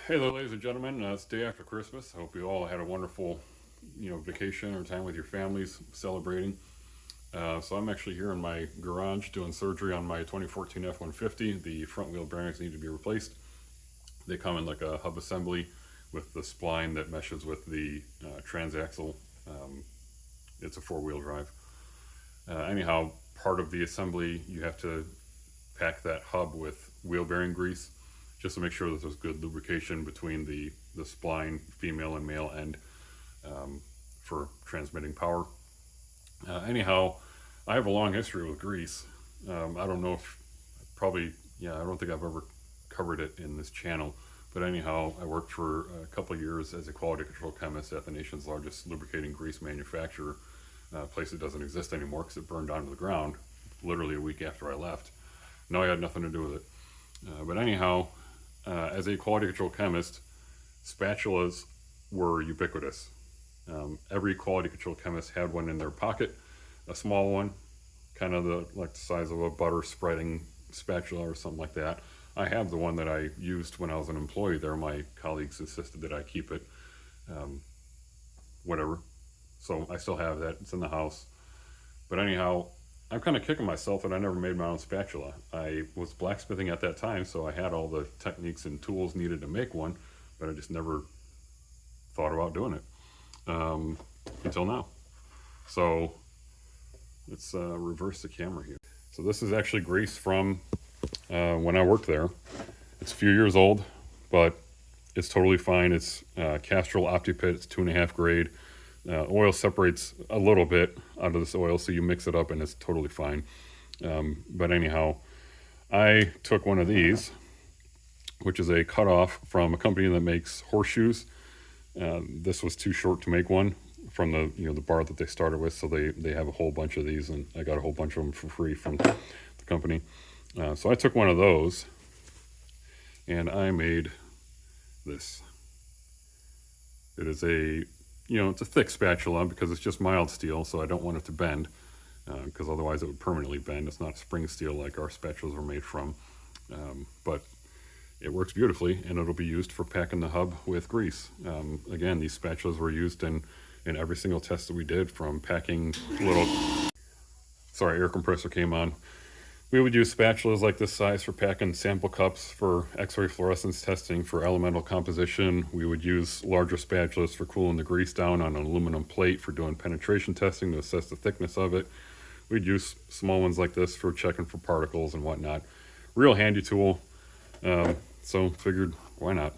Hey there, ladies and gentlemen. It's day after Christmas. I hope you all had a wonderful, vacation or time with your families celebrating. So I'm actually here in my garage doing surgery on my 2014 F-150. The front wheel bearings need to be replaced. They come in like a hub assembly with the spline that meshes with the transaxle. Um, it's a four-wheel drive. Anyhow, part of the assembly, you have to pack that hub with wheel bearing grease just to make sure that there's good lubrication between the spline, female and male end, um, for transmitting power. Anyhow, I have a long history with grease. I don't know if probably, yeah, I don't think I've ever covered it in this channel. But anyhow, I worked for a couple of years as a quality control chemist at the nation's largest lubricating grease manufacturer, a place that doesn't exist anymore because it burned down to the ground literally a week after I left. No, I had nothing to do with it. But anyhow, as a quality control chemist, spatulas were ubiquitous. Every quality control chemist had one in their pocket, a small one, kind of the size of a butter spreading spatula or something like that. I have the one that I used when I was an employee there. My colleagues insisted that I keep it. Um, Whatever. So I still have that. It's in the house. But anyhow, I'm kind of kicking myself that I never made my own spatula. I was blacksmithing at that time, so I had all the techniques and tools needed to make one, but I just never thought about doing it until now. So let's reverse the camera here. So this is actually grease from when I worked there. It's a few years old, but it's totally fine. It's Castrol OptiPit. It's 2.5 grade. Oil separates a little bit out of this oil, so you mix it up and it's totally fine. But anyhow, I took one of these, which is a cutoff from a company that makes horseshoes. This was too short to make one from the bar that they started with, so they have a whole bunch of these, and I got a whole bunch of them for free from the company. So I took one of those, and I made this. It is it's a thick spatula because it's just mild steel, so I don't want it to bend, because otherwise it would permanently bend. It's not spring steel like our spatulas were made from, but it works beautifully, and it'll be used for packing the hub with grease. Again, these spatulas were used in every single test that we did, from packing little... Sorry, air compressor came on. We would use spatulas like this size for packing sample cups for X-ray fluorescence testing for elemental composition. We would use larger spatulas for cooling the grease down on an aluminum plate for doing penetration testing to assess the thickness of it. We'd use small ones like this for checking for particles and whatnot. Real handy tool. So figured, why not?